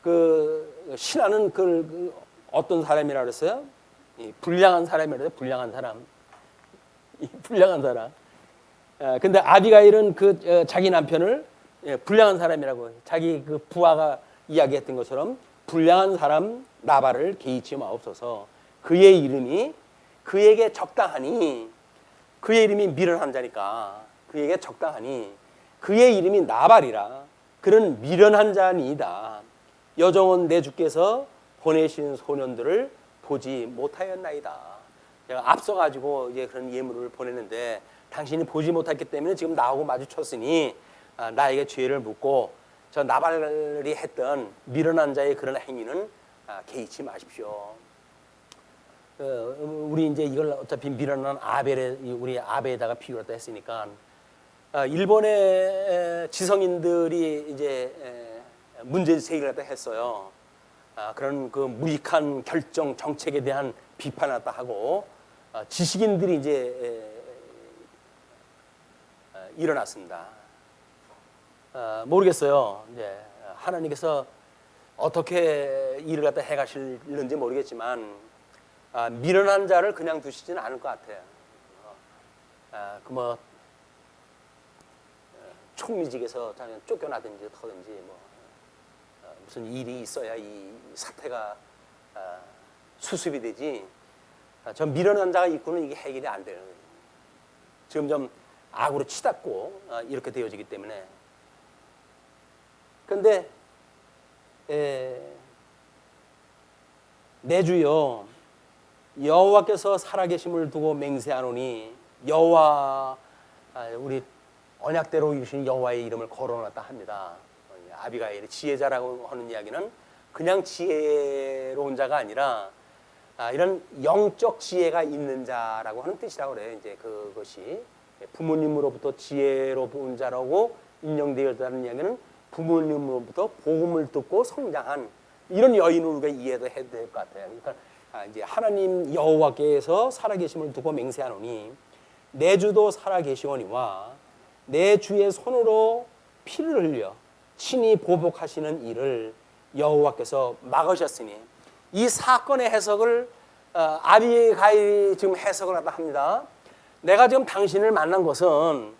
그 신하는 그 어떤 사람이라 그랬어요? 불량한 사람이라 그래요. 불량한 사람. 불량한 사람. 근데 아비가일은 그 자기 남편을 불량한 사람이라고 자기 그 부하가 이야기했던 것처럼 불량한 사람 나발을 개의치 마옵소서. 그의 이름이 그에게 적당하니 그의 이름이 미련한 자니까 그에게 적당하니 그의 이름이 나발이라. 그는 미련한 자니이다. 여종은 내 주께서 보내신 소년들을 보지 못하였나이다. 제가 앞서가지고 이제 그런 예물을 보냈는데 당신이 보지 못했기 때문에 지금 나하고 마주쳤으니 나에게 죄를 묻고 저 나발이 했던 미련한 자의 그런 행위는 개의치 마십시오. 우리 이제 이걸 어차피 미련한 우리 아벨에다가 비유를 했으니까 일본의 지성인들이 이제 문제 제기를 했어요. 그런 그 무익한 결정 정책에 대한 비판을 하고 지식인들이 이제 일어났습니다. 모르겠어요. 이제 하나님께서 어떻게 일을 갖다 해가실는지 모르겠지만 미련한 자를 그냥 두시지는 않을 것 같아요. 그 뭐 총리직에서 쫓겨나든지 터든지 뭐 무슨 일이 있어야 이 사태가 수습이 되지. 저 미련한 자가 있고는 이게 해결이 안 돼요. 점점 악으로 치닫고 이렇게 되어지기 때문에. 그런데 내 주여 여호와께서 살아계심을 두고 맹세하노니 여호와 우리 언약대로 이루신 여호와의 이름을 거론했다 합니다. 아비가일이 지혜자라고 하는 이야기는 그냥 지혜로운 자가 아니라 이런 영적 지혜가 있는 자라고 하는 뜻이라고 그래요. 이제 그것이 부모님으로부터 지혜로운 자라고 인정되었다는 이야기는 부모님으로부터 복음을 듣고 성장한 이런 여인을 우리가 이해도 해야 될 것 같아요. 그러니까 이제 하나님 여호와께서 살아계심을 두고 맹세하노니 내 주도 살아계시오니와 내 주의 손으로 피를 흘려 친히 보복하시는 일을 여호와께서 막으셨으니 이 사건의 해석을 아비가일이 지금 해석을 하다 합니다. 내가 지금 당신을 만난 것은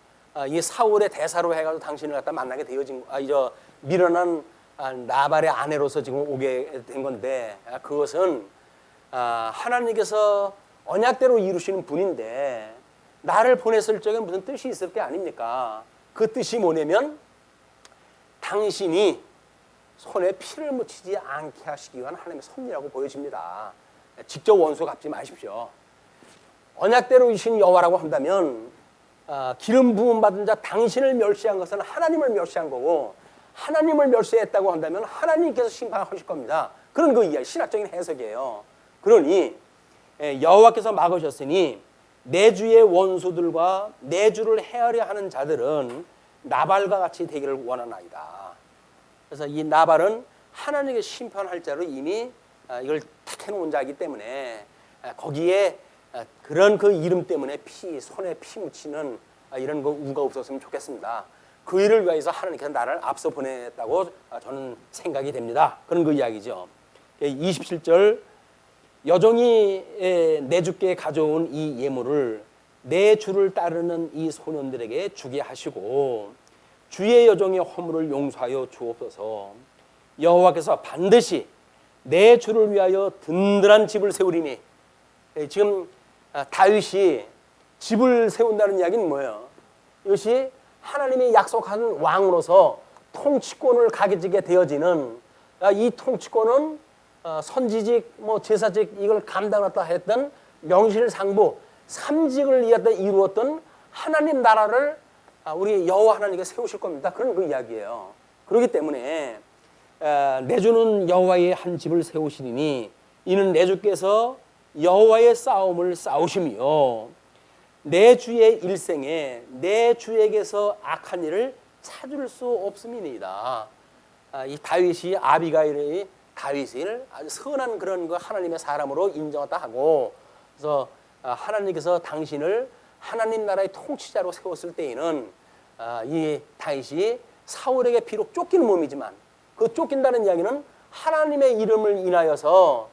이 사울의 대사로 해가지고 당신을 갖다 만나게 되어진 밀어난 나발의 아내로서 지금 오게 된 건데, 그것은 하나님께서 언약대로 이루시는 분인데 나를 보냈을 적에 무슨 뜻이 있을 게 아닙니까? 그 뜻이 뭐냐면 당신이 손에 피를 묻히지 않게 하시기 위한 하나님의 섭리라고 보여집니다. 직접 원수 갚지 마십시오. 언약대로 이신 여호와라고 한다면 기름 부음 받은 자 당신을 멸시한 것은 하나님을 멸시한 거고, 하나님을 멸시했다고 한다면 하나님께서 심판하실 겁니다. 그런 그 이야기, 신학적인 해석이에요. 그러니 여호와께서 막으셨으니 내 주의 원수들과 내 주를 헤아려 하는 자들은 나발과 같이 되기를 원하나이다. 그래서 이 나발은 하나님께 심판할 자로 이미 이걸 택해놓은 자이기 때문에 거기에 그런 그 이름 때문에 손에 피 묻히는 이런 거 우가 없었으면 좋겠습니다. 그 일을 위해서 하나님께서 나를 앞서 보냈다고 저는 생각이 됩니다. 그런 그 이야기죠. 27절, 여종이 내 주께 가져온 이 예물을 내 주를 따르는 이 소년들에게 주게 하시고 주의 여종의 허물을 용서하여 주옵소서. 여호와께서 반드시 내 주를 위하여 든든한 집을 세우리니. 지금 다윗이 집을 세운다는 이야기는 뭐예요? 이것이 하나님이 약속한 왕으로서 통치권을 가지게 되어지는, 이 통치권은 선지직, 제사직 이걸 감당했다 했던 명실상부 3직을 이루었던 하나님 나라를 우리 여호와 하나님께 세우실 겁니다. 그런 그 이야기예요. 그렇기 때문에 내 주는 여호와의 한 집을 세우시리니 이는 내 주께서 여호와의 싸움을 싸우시며 내 주의 일생에 내 주에게서 악한 일을 찾을 수 없음이니이다. 이 다윗이 아비가일의 다윗을 아주 선한 그런 그 하나님의 사람으로 인정했다 하고, 그래서 하나님께서 당신을 하나님 나라의 통치자로 세웠을 때에는 이 다윗이 사울에게 비록 쫓기는 몸이지만 그 쫓긴다는 이야기는 하나님의 이름을 인하여서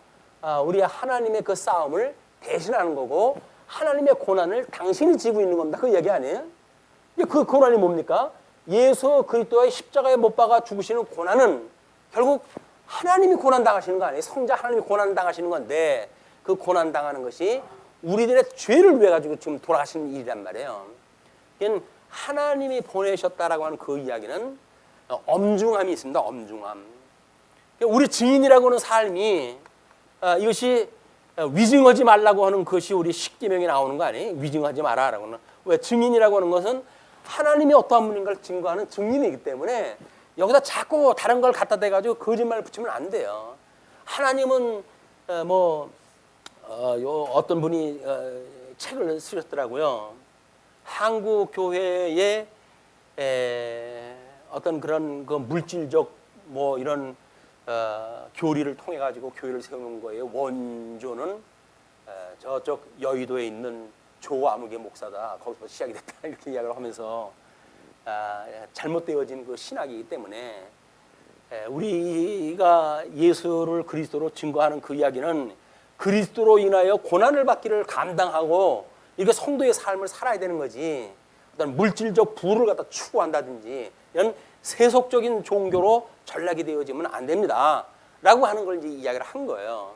우리 하나님의 그 싸움을 대신하는 거고, 하나님의 고난을 당신이 지고 있는 겁니다. 그 얘기 아니에요? 그 고난이 뭡니까? 예수 그리스도의 십자가에 못 박아 죽으시는 고난은 결국 하나님이 고난 당하시는 거 아니에요? 성자 하나님이 고난 당하시는 건데, 그 고난 당하는 것이 우리들의 죄를 위해 가지고 지금 돌아가시는 일이란 말이에요. 하나님이 보내셨다라고 하는 그 이야기는 엄중함이 있습니다. 엄중함. 우리 증인이라고 하는 삶이 이것이 위증하지 말라고 하는 것이 우리 십계명에 나오는 거 아니에요? 위증하지 마라라고는. 왜? 증인이라고 하는 것은 하나님이 어떠한 분인가를 증거하는 증인이기 때문에 여기다 자꾸 다른 걸 갖다 대가지고 거짓말을 붙이면 안 돼요. 하나님은 어떤 분이 책을 쓰셨더라고요. 한국 교회의 어떤 그런 그 물질적 이런 교리를 통해 가지고 교회를 세우는 거예요. 원조는 저쪽 여의도에 있는 조아무개 목사다. 거기서 시작이 됐다. 이렇게 이야기를 하면서 잘못되어진 그 신학이기 때문에 우리가 예수를 그리스도로 증거하는 그 이야기는 그리스도로 인하여 고난을 받기를 감당하고 이렇게 성도의 삶을 살아야 되는 거지, 어떤 물질적 부를 갖다 추구한다든지 이런 세속적인 종교로 전락이 되어지면 안 됩니다 라고 하는 걸 이제 이야기를 한 거예요.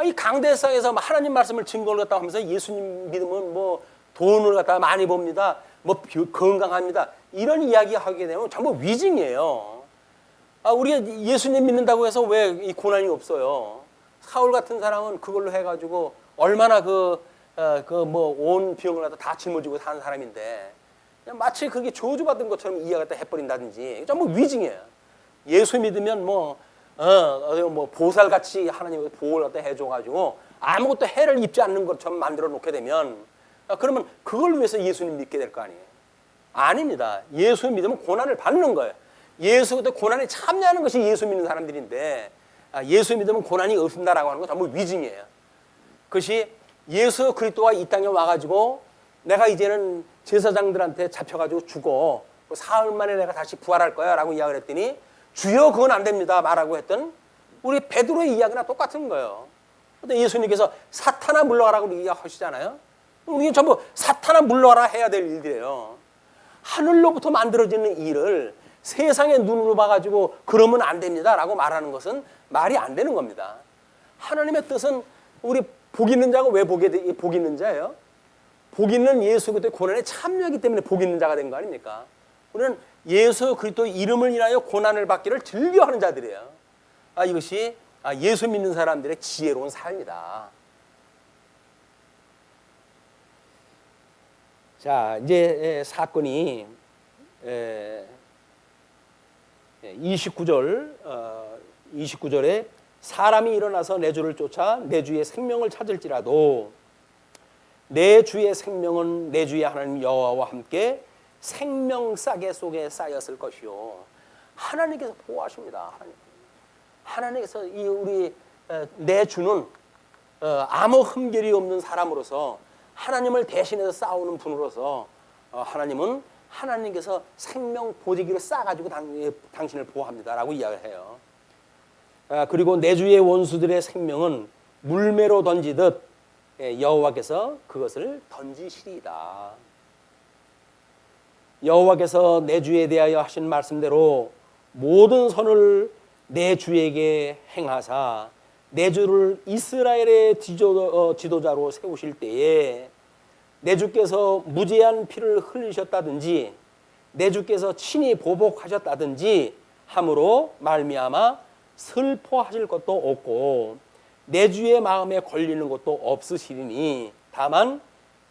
이 강대상에서 하나님 말씀을 증거를 갖다 하면서 예수님 믿으면 돈을 갖다 많이 봅니다, 건강합니다, 이런 이야기 하게 되면 전부 위증이에요. 우리가 예수님 믿는다고 해서 왜 이 고난이 없어요? 사울 같은 사람은 그걸로 해가지고 얼마나 온 비용을 갖다 다 짊어지고 사는 사람인데, 마치 그게 저주받은 것처럼 이해가 해버린다든지 전부 위증이에요. 예수 믿으면 보살같이 하나님의 보호를 갖다 해줘가지고 아무것도 해를 입지 않는 것처럼 만들어 놓게 되면, 그러면 그걸 위해서 예수님 믿게 될 거 아니에요? 아닙니다. 예수 믿으면 고난을 받는 거예요. 예수 그때 고난에 참여하는 것이 예수 믿는 사람들인데, 예수 믿으면 고난이 없습니다라고 하는 건 전부 위증이에요. 그것이 예수 그리스도가 이 땅에 와가지고 내가 이제는 제사장들한테 잡혀가지고 죽어, 사흘 만에 내가 다시 부활할 거야 라고 이야기를 했더니 주여 그건 안 됩니다 말하고 했던 우리 베드로의 이야기나 똑같은 거예요. 근데 예수님께서 사탄아 물러가라고 이야기하시잖아요. 이게 전부 사탄아 물러가라 해야 될 일들이에요. 하늘로부터 만들어지는 일을 세상의 눈으로 봐가지고 그러면 안 됩니다라고 말하는 것은 말이 안 되는 겁니다. 하나님의 뜻은 우리 복 있는 자가 왜 복 있는 자예요? 복 있는 예수 그리스도의 고난에 참여하기 때문에 복 있는 자가 된 거 아닙니까? 우리는 예수 그리스도의 이름을 인하여 고난을 받기를 즐겨하는 자들이에요. 이것이 예수 믿는 사람들의 지혜로운 삶이다. 자, 이제 사건이 29절에 사람이 일어나서 내 주를 쫓아 내 주의 생명을 찾을지라도 내 주의 생명은 내 주의 하나님 여호와와 함께 생명싸개 속에 쌓였을 것이요. 하나님께서 보호하십니다. 하나님께서 이 우리 내 주는 아무 흠결이 없는 사람으로서 하나님을 대신해서 싸우는 분으로서 하나님은 하나님께서 생명 보재기를 싸가지고 당신을 보호합니다라고 이야기를 해요. 그리고 내 주의 원수들의 생명은 물매로 던지듯 여호와께서 그것을 던지시리이다. 여호와께서 내 주에 대하여 하신 말씀대로 모든 선을 내 주에게 행하사 내 주를 이스라엘의 지도자로 세우실 때에 내 주께서 무죄한 피를 흘리셨다든지 내 주께서 친히 보복하셨다든지 함으로 말미암아 슬퍼하실 것도 없고 내 주의 마음에 걸리는 것도 없으시리니 다만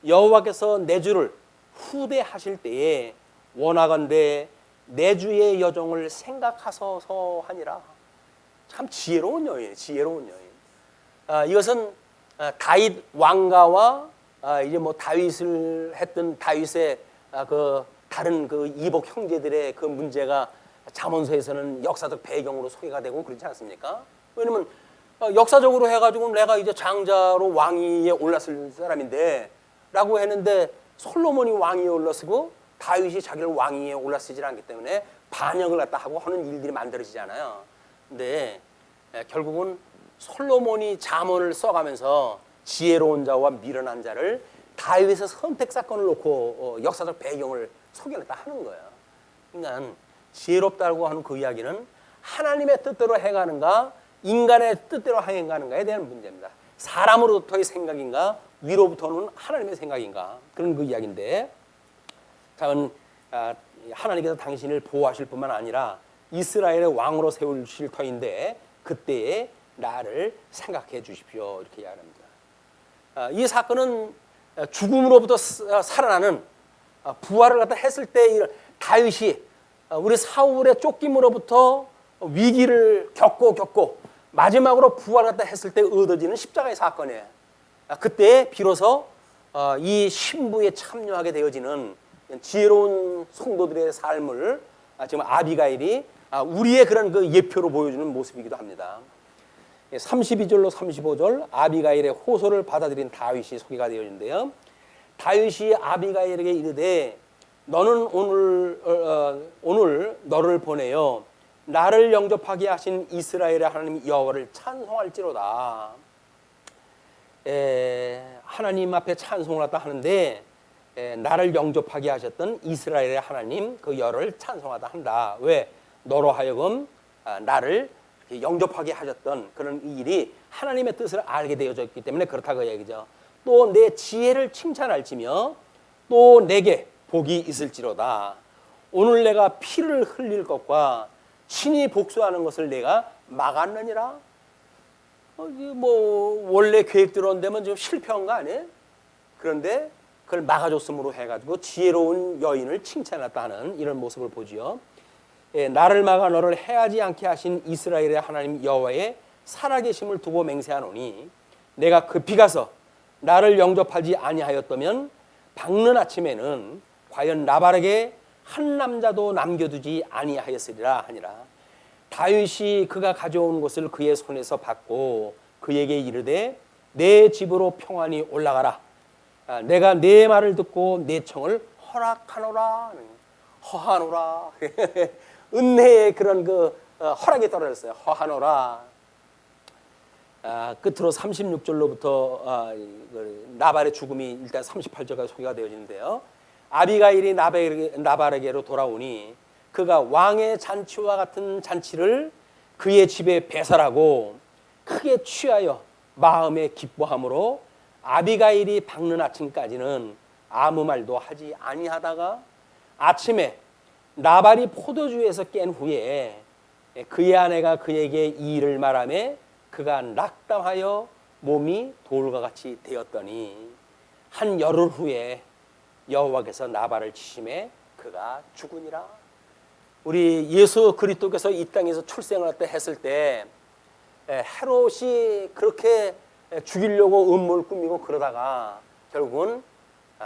여호와께서 내 주를 후대하실 때에 원하건대 내 주의 여종을 생각하소서 하니라. 참 지혜로운 여인, 지혜로운 여인. 이것은 다윗 왕가와 이제 뭐 다윗을 했던 다윗의 그 다른 그 이복 형제들의 그 문제가 잠언서에서는 역사적 배경으로 소개가 되고 그렇지 않습니까? 왜냐면 역사적으로 해가지고 내가 이제 장자로 왕위에 올랐을 사람인데 라고 했는데 솔로몬이 왕위에 올랐고 다윗이 자기를 왕위에 올랐지 않기 때문에 반역을 갖다 하고 하는 일들이 만들어지잖아요. 근데 결국은 솔로몬이 잠언을 써가면서 지혜로운 자와 미련한 자를 다윗의 선택 사건을 놓고 역사적 배경을 소개를 다 하는 거예요. 그러니까 지혜롭다고 하는 그 이야기는 하나님의 뜻대로 행하는가 인간의 뜻대로 행하는가에 대한 문제입니다. 사람으로부터의 생각인가 위로부터는 하나님의 생각인가 그런 그 이야기인데 하나님께서 당신을 보호하실 뿐만 아니라 이스라엘의 왕으로 세우실 터인데 그때에 나를 생각해 주십시오 이렇게 이야기합니다. 이 사건은 죽음으로부터 살아나는 부활을 갖다 했을 때 다윗이 우리 사울의 쫓김으로부터 위기를 겪고 마지막으로 부활을 갖다 했을 때 얻어지는 십자가의 사건이에요. 그때 비로소 이 신부에 참여하게 되어지는 지혜로운 성도들의 삶을 지금 아비가일이 우리의 그런 그 예표로 보여주는 모습이기도 합니다. 32절로 35절 아비가일의 호소를 받아들인 다윗이 소개가 되어 있는데요. 다윗이 아비가일에게 이르되 너는 오늘 너를 보내어 나를 영접하게 하신 이스라엘의 하나님 여호와를 찬송할지로다. 하나님 앞에 찬송을 하다 하는데 나를 영접하게 하셨던 이스라엘의 하나님 그 여호와를 찬송하다 한다. 왜? 너로 하여금 나를 영접하게 하셨던 그런 일이 하나님의 뜻을 알게 되어졌기 때문에 그렇다고 얘기죠. 또 내 지혜를 칭찬할지며 또 내게 복이 있을지로다. 오늘 내가 피를 흘릴 것과 친히 복수하는 것을 내가 막았느니라. 뭐 원래 계획대로 되면 좀 실패한 거 아니에요? 그런데 그걸 막아줬음으로 해가지고 지혜로운 여인을 칭찬했다 하는 이런 모습을 보지요. 나를 막아 너를 해하지 않게 하신 이스라엘의 하나님 여호와의 살아계심을 두고 맹세하노니 내가 급히 가서 나를 영접하지 아니하였다면 밝는 아침에는 과연 나발에게 한 남자도 남겨두지 아니하였으리라 하니라. 다윗이 그가 가져온 것을 그의 손에서 받고 그에게 이르되 내 집으로 평안히 올라가라. 내가 내 말을 듣고 내 청을 허락하노라. 허하노라. 은혜의 그런 그 허락이 떨어졌어요. 허하노라. 끝으로 36절로부터 나발의 죽음이 일단 38절까지 소개가 되어지는데요. 아비가일이 나발에게로 돌아오니 그가 왕의 잔치와 같은 잔치를 그의 집에 배설하고 크게 취하여 마음에 기뻐함으로 아비가일이 밝는 아침까지는 아무 말도 하지 아니하다가 아침에 나발이 포도주에서 깬 후에 그의 아내가 그에게 이 일을 말하며 그가 낙담하여 몸이 돌과 같이 되었더니 한 열흘 후에 여호와께서 나발을 치심에 그가 죽으니라. 우리 예수 그리스도께서 이 땅에서 출생을 했을 때 헤롯이 그렇게 죽이려고 음모를 꾸미고 그러다가 결국은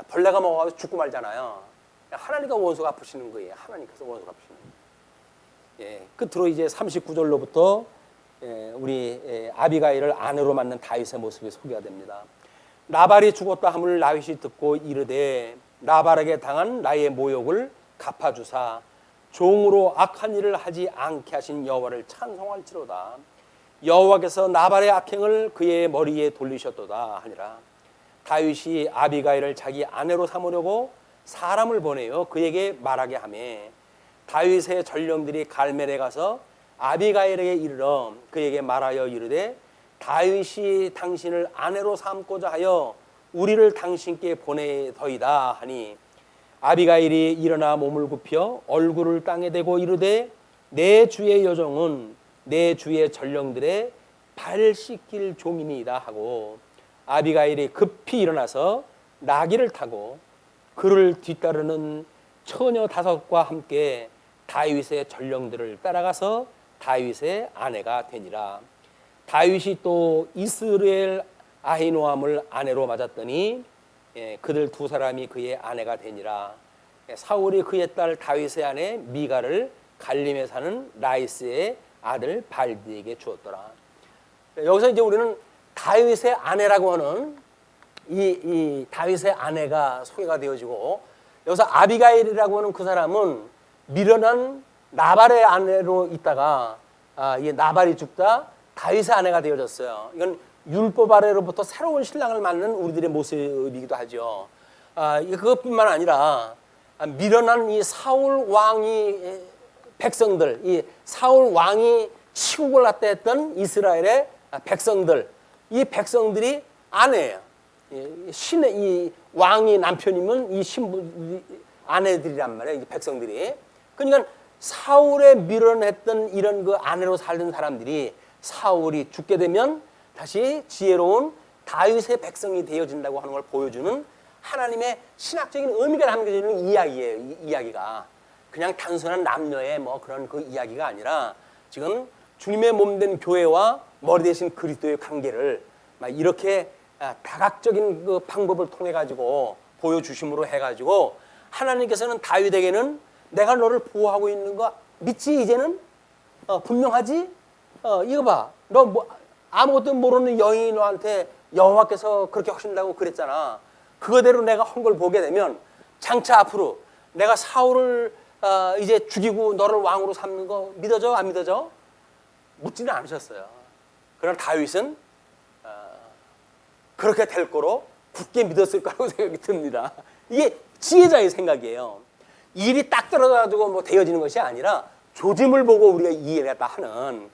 벌레가 먹어가지고 죽고 말잖아요. 하나님과 원수가 아프시는 거예요. 하나님께서 원수가 아프시는 거예요. 끝으로 이제 39절로부터 우리 아비가일을 아내로 맞는 다윗의 모습이 소개가 됩니다. 나발이 죽었다 함을 다윗이 듣고 이르되 나발에게 당한 나의 모욕을 갚아주사 종으로 악한 일을 하지 않게 하신 여호와를 찬송할지로다. 여호와께서 나발의 악행을 그의 머리에 돌리셨도다 하니라. 다윗이 아비가일을 자기 아내로 삼으려고 사람을 보내어 그에게 말하게 하며 다윗의 전령들이 갈멜에 가서 아비가일에게 이르러 그에게 말하여 이르되 다윗이 당신을 아내로 삼고자 하여 우리를 당신께 보내더이다 하니 아비가일이 일어나 몸을 굽혀 얼굴을 땅에 대고 이르되 내 주의 여종은 내 주의 전령들의 발 씻길 종이니이다 하고 아비가일이 급히 일어나서 나귀를 타고 그를 뒤따르는 처녀 5과 함께 다윗의 전령들을 따라가서 다윗의 아내가 되니라. 다윗이 또 이스라엘 아히노함을 아내로 맞았더니 그들 2사람이 그의 아내가 되니라. 사울이 그의 딸 다윗의 아내 미가를 갈림에 사는 라이스의 아들 발디에게 주었더라. 여기서 이제 우리는 다윗의 아내라고 하는 이 다윗의 아내가 소개가 되어지고 여기서 아비가일이라고 하는 그 사람은 미련한 나발의 아내로 있다가 이 나발이 죽다 다윗의 아내가 되어졌어요. 이건 율법 아래로부터 새로운 신랑을 맞는 우리들의 모습이기도 하죠. 그것뿐만 아니라 미련한 이 사울 왕이 백성들, 이 사울 왕이 치고 골랐다 했던 이스라엘의 백성들, 이 백성들이 아내예요. 신의 이 왕이 남편이면 이 신부 아내들이란 말이에요. 이 백성들이. 그러니까 사울의 미련했던 이런 그 아내로 살던 사람들이 사울이 죽게 되면 다시 지혜로운 다윗의 백성이 되어진다고 하는 걸 보여주는 하나님의 신학적인 의미가 담겨지는 이야기예요. 이 이야기가 그냥 단순한 남녀의 뭐 그런 그 이야기가 아니라 지금 주님의 몸된 교회와 머리 대신 그리스도의 관계를 막 이렇게 다각적인 그 방법을 통해 가지고 보여주심으로 해가지고 하나님께서는 다윗에게는 내가 너를 보호하고 있는 거 믿지 이제는 분명하지. 이거 봐, 너 뭐 아무것도 모르는 여인이 너한테 여호와께서 그렇게 하신다고 그랬잖아. 그거대로 내가 한 걸 보게 되면 장차 앞으로 내가 사울을 이제 죽이고 너를 왕으로 삼는 거 믿어져 안 믿어져? 묻지는 않으셨어요. 그러나 다윗은 그렇게 될 거로 굳게 믿었을 거라고 생각이 듭니다. 이게 지혜자의 생각이에요. 일이 딱 떨어져가지고 뭐 되어지는 것이 아니라 조짐을 보고 우리가 이해했다 하는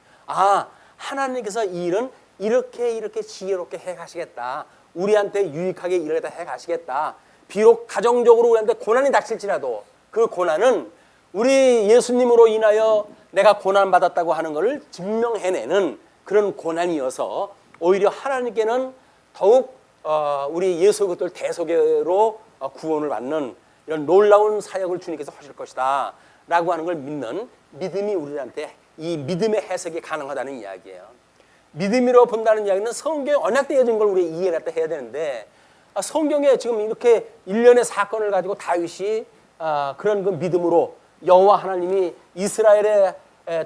하나님께서 이 일은 이렇게 지혜롭게 해가시겠다. 우리한테 유익하게 일을 해가시겠다. 비록 가정적으로 우리한테 고난이 닥칠지라도 그 고난은 우리 예수님으로 인하여 내가 고난받았다고 하는 것을 증명해내는 그런 고난이어서 오히려 하나님께는 더욱 우리 예수 그리스도를 대속으로 구원을 받는 이런 놀라운 사역을 주님께서 하실 것이다 라고 하는 걸 믿는 믿음이 우리한테 이 믿음의 해석이 가능하다는 이야기예요. 믿음으로 본다는 이야기는 성경에 언약되어진 걸 우리 이해를 해야 되는데 성경에 지금 이렇게 일련의 사건을 가지고 다윗이 그런 그 믿음으로 여호와 하나님이 이스라엘의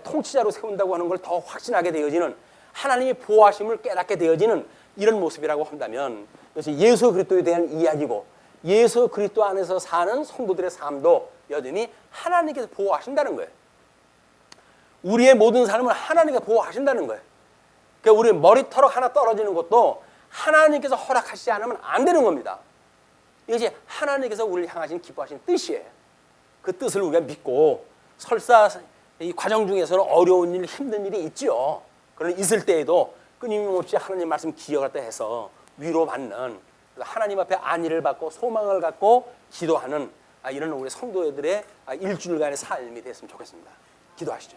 통치자로 세운다고 하는 걸 더 확신하게 되어지는 하나님의 보호하심을 깨닫게 되어지는 이런 모습이라고 한다면 이것이 예수 그리스도에 대한 이야기고 예수 그리스도 안에서 사는 성도들의 삶도 여전히 하나님께서 보호하신다는 거예요. 우리의 모든 삶을 하나님께서 보호하신다는 거예요. 그러니까 우리 머리털 하나 떨어지는 것도 하나님께서 허락하시지 않으면 안 되는 겁니다. 이것이 하나님께서 우리를 향하신 기뻐하신 뜻이에요. 그 뜻을 우리가 믿고 설사 이 과정 중에서는 어려운 일, 힘든 일이 있죠. 그러나 있을 때에도 끊임없이 하나님 말씀 기억할 때 해서 위로받는 하나님 앞에 안위를 받고 소망을 갖고 기도하는 이런 우리 성도들의 일주일간의 삶이 됐으면 좋겠습니다. 기도하시죠.